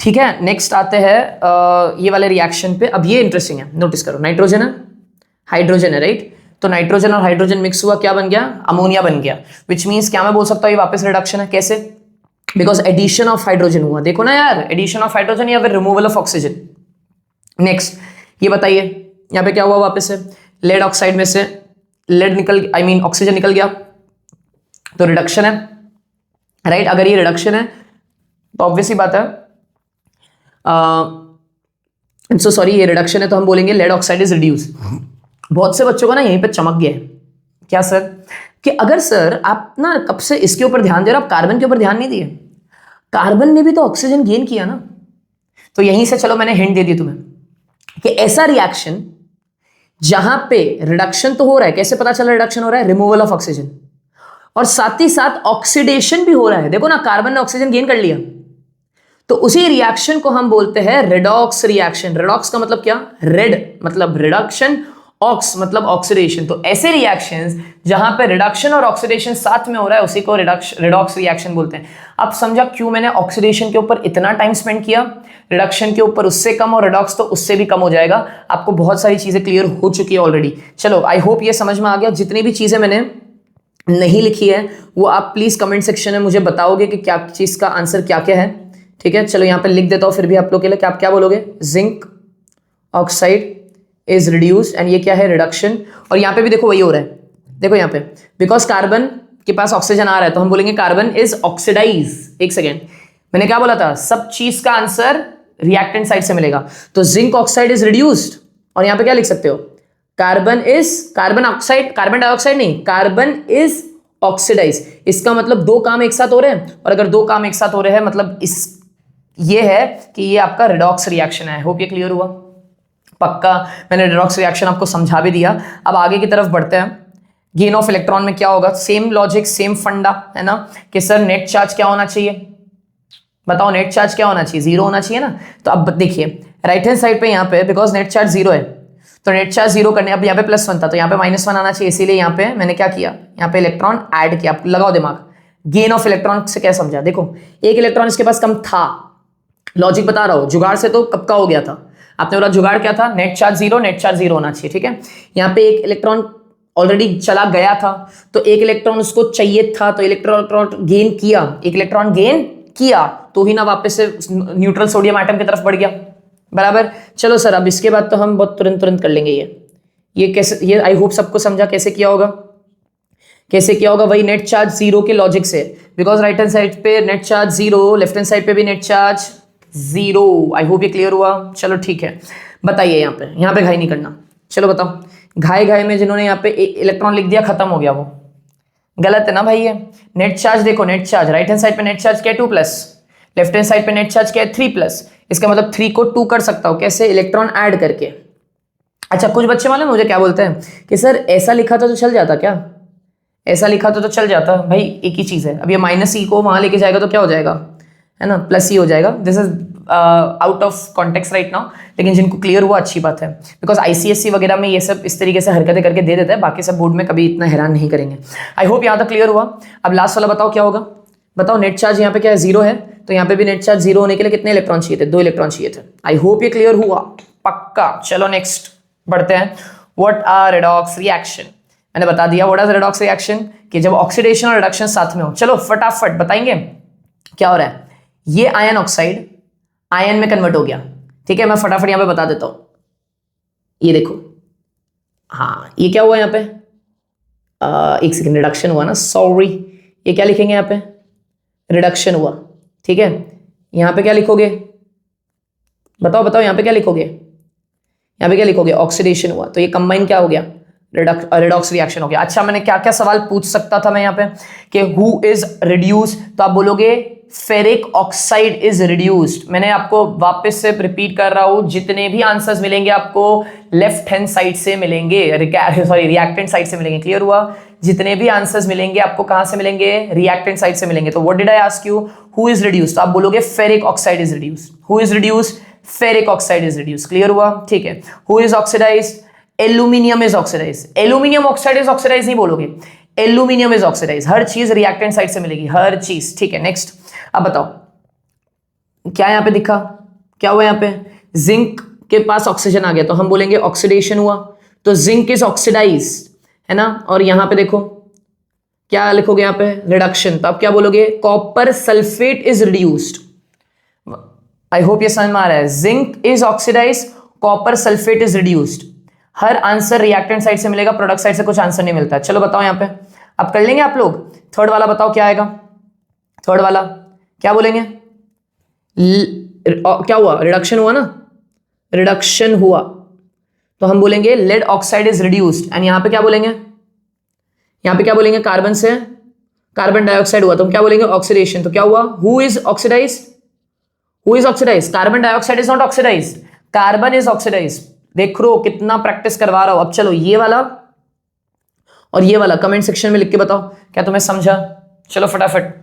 Speaker 1: ठीक है। नेक्स्ट आते हैं ये वाले रिएक्शन पे। अब ये इंटरेस्टिंग है, नोटिस करो, नाइट्रोजन है, हाइड्रोजन है, राइट। तो नाइट्रोजन और हाइड्रोजन मिक्स हुआ, क्या बन गया, अमोनिया बन गया। विच मीन्स क्या मैं बोल सकता हूँ, ये वापस रिडक्शन है। कैसे, बिकॉज एडिशन ऑफ हाइड्रोजन हुआ। देखो ना यार, एडिशन ऑफ हाइड्रोजन या फिर रिमूवल ऑफ ऑक्सीजन, नेक्स्ट ये बताइए यहाँ पे क्या हुआ, वापस से लेड ऑक्साइड में से लेड निकल, आई मीन ऑक्सीजन निकल गया, तो रिडक्शन है, राइट। अगर ये रिडक्शन है तो ऑब्वियसली बात है, सो सॉरी, ये रिडक्शन है तो हम बोलेंगे लेड ऑक्साइड इज रिड्यूस। बहुत से बच्चों को ना यहीं पे चमक गया है, क्या सर, कि अगर सर आप ना कब से इसके ऊपर ध्यान दे रहे हो, आप कार्बन के ऊपर ध्यान नहीं दिए, कार्बन ने भी तो ऑक्सीजन गेन किया ना। तो यहीं से चलो मैंने हिंट दे दी तुम्हें कि ऐसा रिएक्शन जहां पे रिडक्शन तो हो रहा है, कैसे पता चला रिडक्शन हो रहा है, रिमूवल ऑफ ऑक्सीजन, और साथ ही साथ ऑक्सीडेशन भी हो रहा है। देखो ना, कार्बन ने ऑक्सीजन गेन कर लिया, तो उसी रिएक्शन को हम बोलते हैं रेडॉक्स रिएक्शन। रेडॉक्स का मतलब क्या, रेड मतलब रिडक्शन, ऑक्स मतलब ऑक्सीडेशन। तो ऐसे रिएक्शंस जहां पे रिडक्शन और ऑक्सीडेशन साथ में हो रहा है उसी को रेडॉक्स रिएक्शन बोलते हैं। अब समझा क्यों मैंने ऑक्सीडेशन के ऊपर इतना टाइम स्पेंड किया, रिडक्शन के ऊपर उससे कम और रेडॉक्स तो उससे भी कम हो जाएगा। आपको बहुत सारी चीजें क्लियर हो चुकी है ऑलरेडी। चलो आई होप ये समझ में आ गया। जितनी भी चीजें मैंने नहीं लिखी है वो आप प्लीज कमेंट सेक्शन में मुझे बताओगे कि क्या चीज का आंसर क्या क्या है, ठीक है। चलो यहाँ पे लिख देता हूं फिर भी आप लोग के लिए कि आप क्या बोलोगे, zinc oxide is reduced, and ये क्या है, रिडक्शन। और यहाँ पे भी देखो वही हो रहा है, देखो यहाँ पे बिकॉज कार्बन के पास ऑक्सीजन आ रहा है तो हम बोलेंगे कार्बन इज ऑक्सीडाइज। एक सेकेंड, मैंने क्या बोला था, सब चीज का आंसर रिएक्टेंट साइड से मिलेगा। तो जिंक ऑक्साइड इज रिड्यूस्ड, और यहाँ पे क्या लिख सकते हो, carbon is, carbon oxide, carbon dioxide नहीं, कार्बन इज ऑक्सीडाइज। इसका मतलब दो काम एक साथ हो रहे हैं, और अगर दो काम एक साथ हो रहे हैं मतलब इस ये है कि ये आपका रिडॉक्स रिएक्शन है। होप ये क्लियर हुआ, पक्का मैंने रिडॉक्स रिएक्शन आपको समझा भी दिया। अब आगे की तरफ बढ़ते हैं। गेन ऑफ इलेक्ट्रॉन में क्या होगा, सेम लॉजिक सेम फंडा है ना, कि सर नेट चार्ज क्या होना चाहिए, बताओ नेट चार्ज क्या होना चाहिए, जीरो होना चाहिए ना। तो अब देखिए राइट हैंड साइड पे यहाँ पे बिकॉज नेट चार्ज जीरो है, तो नेट चार्ज जीरो करने, अब यहाँ पे +1 था तो यहाँ पे -1 आना चाहिए, इसीलिए यहाँ पे मैंने क्या किया, यहाँ पे इलेक्ट्रॉन ऐड किया। लगाओ दिमाग, गेन ऑफ इलेक्ट्रॉन से क्या समझा, देखो एक इलेक्ट्रॉन इसके पास कम था, लॉजिक बता रहा हूं, जुगाड़ से तो कब का हो गया था। आपने बोला जुगाड़ क्या था, नेट चार्ज जीरो होना चाहिए, ठीक है। यहाँ पे एक इलेक्ट्रॉन ऑलरेडी चला गया था, तो एक इलेक्ट्रॉन उसको चाहिए था, तो इलेक्ट्रॉन गेन किया, एक इलेक्ट्रॉन गेन किया तो ही ना वापस से न्यूट्रल सोडियम एटम की तरफ बढ़ गया, बराबर। चलो सर अब इसके बाद तो हम बहुत तुरंत कर लेंगे ये कैसे, ये आई होप सबको समझा कैसे किया होगा, कैसे किया होगा, वही नेट चार्ज जीरो के लॉजिक से, बिकॉज राइट हैंड साइड पे net charge zero, left hand side पे भी नेट चार्ज जीरो। आई होप ये क्लियर हुआ। चलो ठीक है, बताइए यहाँ पे घाई नहीं करना। चलो बताओ, घाई में जिन्होंने यहाँ पे इलेक्ट्रॉन लिख दिया खत्म हो गया, वो गलत है ना भाई। ये नेट चार्ज देखो, net charge right hand side पे नेट चार्ज क्या है 2+, लेफ्ट हैंड साइड पे नेट चार्ज क्या है 3+। इसका मतलब 3 को 2 कर सकता हूं, कैसे, इलेक्ट्रॉन ऐड करके। अच्छा कुछ बच्चे मालूम मुझे क्या बोलते हैं कि सर ऐसा लिखा था तो चल जाता, क्या ऐसा लिखा था तो चल जाता। भाई एक ही चीज है, अब ये -E को वहां लेके जाएगा तो क्या हो जाएगा, है ना, +E हो जाएगा। This is out of context right now, लेकिन जिनको क्लियर हुआ अच्छी बात है, बिकॉज ICSE वगैरह में ये सब इस तरीके से हरकतें करके दे देता है, बाकी सब बोर्ड में कभी इतना हैरान नहीं करेंगे। आई होप यहाँ तक क्लियर हुआ। अब लास्ट वाला बताओ क्या होगा, बताओ नेट चार्ज यहाँ पे क्या है, जीरो है, तो यहाँ पे भी नेट चार्ज जीरो होने के लिए कितने इलेक्ट्रॉन चाहिए थे, 2 इलेक्ट्रॉन चाहिए थे। आई होप ये क्लियर हुआ, पक्का। चलो नेक्स्ट बढ़ते हैं। व्हाट आर रेडॉक्स रिएक्शन, मैंने बता दिया व्हाट आर रेडॉक्स रिएक्शन, कि जब ऑक्सीडेशन और रिडक्शन साथ में हो। चलो फटाफट बताएंगे क्या हो रहा है। ये आयन ऑक्साइड आयन में कन्वर्ट हो गया, ठीक है, मैं फटाफट यहां पे बता देता हूं। ये देखो, हाँ ये क्या हुआ यहाँ पे, एक सेकंड, रिडक्शन हुआ ना, सॉरी, ये क्या लिखेंगे यहाँ पे, रिडक्शन हुआ, ठीक है। यहाँ पे क्या लिखोगे, बताओ यहाँ पे क्या लिखोगे, यहाँ पे क्या लिखोगे, ऑक्सीडेशन हुआ, तो ये कंबाइन क्या हो गया, रिडॉक्स रिएक्शन हो गया। अच्छा मैंने क्या क्या सवाल पूछ सकता था मैं यहाँ पे, कि हु इज रिड्यूस, तो आप बोलोगे फेरिक ऑक्साइड इज रिड्यूस्ड। मैंने आपको वापस से रिपीट कर रहा हूं, जितने भी आंसर्स मिलेंगे आपको लेफ्ट हैंड साइड से मिलेंगे, सॉरी रिएक्टेंट साइड से मिलेंगे। क्लियर हुआ, जितने भी आंसर्स मिलेंगे आपको कहां से मिलेंगे, रिएक्टेंट साइड से मिलेंगे। तो what did I ask you, who is reduced, तो आप बोलोगे ferric oxide is reduced, who is reduced, ferric oxide is reduced. Clear हुआ, ठीक है। Who is oxidised, aluminium is oxidised, aluminium oxide is oxidised नहीं बोलोगे, एल्यूमिनियम इज ऑक्सीडाइज्ड। हर चीज reactant side से मिलेगी, हर चीज, ठीक है। नेक्स्ट अब बताओ क्या यहां पे दिखा, क्या हुआ, यहाँ पे जिंक के पास ऑक्सीजन आ गया तो हम बोलेंगे ऑक्सीडेशन हुआ, तो जिंक इज ऑक्सीडाइज्ड, है ना। और यहां पे देखो क्या लिखोगे, यहाँ पे रिडक्शन, तो आप क्या बोलोगे, copper sulphate is reduced. I hope ये समझ में आ रहा है, zinc is oxidised, copper sulphate is reduced. हर आंसर रिएक्टेंट साइड से मिलेगा, प्रोडक्ट साइड से कुछ आंसर नहीं मिलता। चलो बताओ यहाँ पे, अब कर लेंगे आप लोग। थर्ड वाला बताओ क्या आएगा, थर्ड वाला क्या बोलेंगे? क्या हुआ? रिडक्शन हुआ ना, रिडक्शन हुआ तो हम बोलेंगे lead oxide is reduced. And यहां पे क्या बोलेंगे? यहां पे क्या बोलेंगे? कार्बन से कार्बन डाइऑक्साइड हुआ तो हम क्या बोलेंगे? ऑक्सीडेशन। तो क्या हुआ? Who is oxidised? Who is oxidised? Carbon dioxide is not oxidised, carbon is oxidised. देख रो कितना प्रैक्टिस करवा रहा हूं। अब चलो ये वाला और ये वाला कमेंट सेक्शन में लिख के बताओ क्या तुम्हें समझा। चलो फटाफट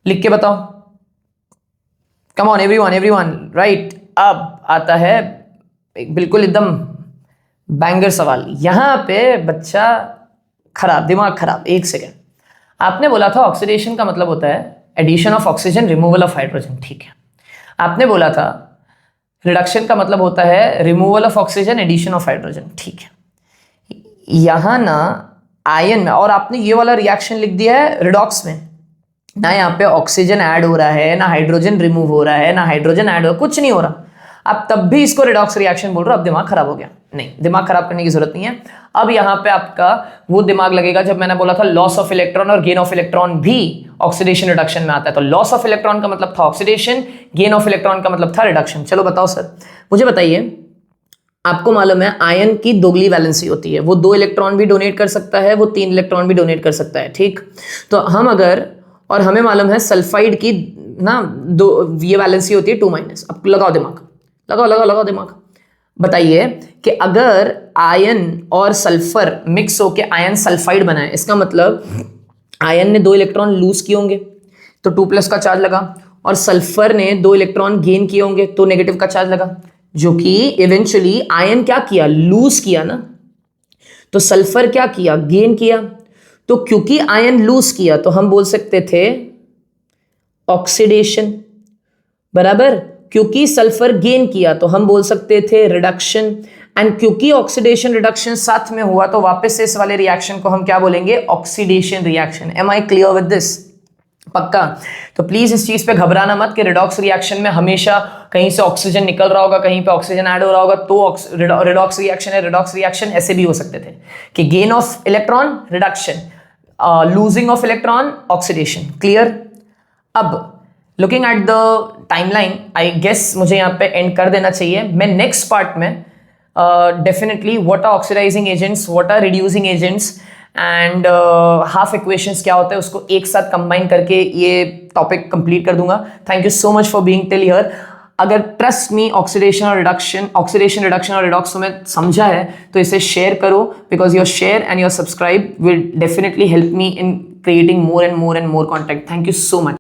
Speaker 1: लिख के बताओ। Come on everyone, everyone, right. अब आता है बिल्कुल एकदम बैंगर सवाल। यहां पे बच्चा खराब, दिमाग खराब। एक सेकेंड, आपने बोला था ऑक्सीडेशन का मतलब होता है addition of oxygen, removal of hydrogen, ठीक है। आपने बोला था रिडक्शन का मतलब होता है removal of oxygen, addition of hydrogen, ठीक है। यहां ना आयन में, और आपने ये वाला रिएक्शन लिख दिया है रिडॉक्स में ना, यहाँ पे ऑक्सीजन ऐड हो रहा है ना, हाइड्रोजन रिमूव हो रहा है ना, हाइड्रोजन ऐड हो रहा, कुछ नहीं हो रहा। आप तब भी इसको रिडॉक्स रिएक्शन बोल रहे हो। अब दिमाग खराब हो गया? नहीं, दिमाग खराब करने की जरूरत नहीं है। अब यहाँ पे आपका वो दिमाग लगेगा जब मैंने बोला था लॉस ऑफ इलेक्ट्रॉन और गेन ऑफ इलेक्ट्रॉन भी ऑक्सीडेशन रिडक्शन में आता है। तो लॉस ऑफ इलेक्ट्रॉन का मतलब था ऑक्सीडेशन, गेन ऑफ इलेक्ट्रॉन का मतलब था रिडक्शन। चलो बताओ सर, मुझे बताइए, आपको मालूम है आयन की दोगली वैलेंसी होती है, वो 2 इलेक्ट्रॉन भी डोनेट कर सकता है, वो 3 इलेक्ट्रॉन भी डोनेट कर सकता है, ठीक। तो हम अगर, और हमें मालूम है सल्फाइड की ना ये वैलेंसी होती है 2-। अब लगाओ दिमाग, लगाओ दिमाग। बताइए कि अगर आयन और सल्फर मिक्स होके आयन सल्फाइड बनाए, इसका मतलब आयन ने 2 इलेक्ट्रॉन लूज किए होंगे तो 2+ का चार्ज लगा, और सल्फर ने 2 इलेक्ट्रॉन गेन किए होंगे तो नेगेटिव का चार्ज लगा, जो कि इवेंचुअली आयन क्या किया? लूज किया ना। तो सल्फर क्या किया? गेन किया। तो क्योंकि आयन लूज किया तो हम बोल सकते थे ऑक्सीडेशन, बराबर। क्योंकि सल्फर गेन किया तो हम बोल सकते थे रिडक्शन। एंड क्योंकि ऑक्सीडेशन रिडक्शन साथ में हुआ तो वापस से इस वाले रिएक्शन को हम क्या बोलेंगे? Oxidation reaction. Am I clear with this? पक्का? तो प्लीज इस चीज पे घबराना मत कि रिडॉक्स रिएक्शन में हमेशा कहीं से ऑक्सीजन निकल रहा होगा, कहीं पे ऑक्सीजन ऐड हो रहा होगा तो रिडॉक्स रिएक्शन है। रिडॉक्स रिएक्शन ऐसे भी हो सकते थे कि gain of electron reduction, losing of electron oxidation. Clear? अब looking at the timeline, I guess मुझे यहाँ पे एंड कर देना चाहिए। मैं नेक्स्ट पार्ट में definitely what are oxidising agents, what are reducing agents and half equations क्या होता है उसको एक साथ कंबाइन करके ये टॉपिक कंप्लीट कर दूंगा। Thank you so much for being till here. अगर ट्रस्ट मी ऑक्सीडेशन रिडक्शन और रिडॉक्स तुम्हें समझा है तो इसे शेयर करो, because your share and your subscribe will definitely help me in creating more and more content. Thank you so much.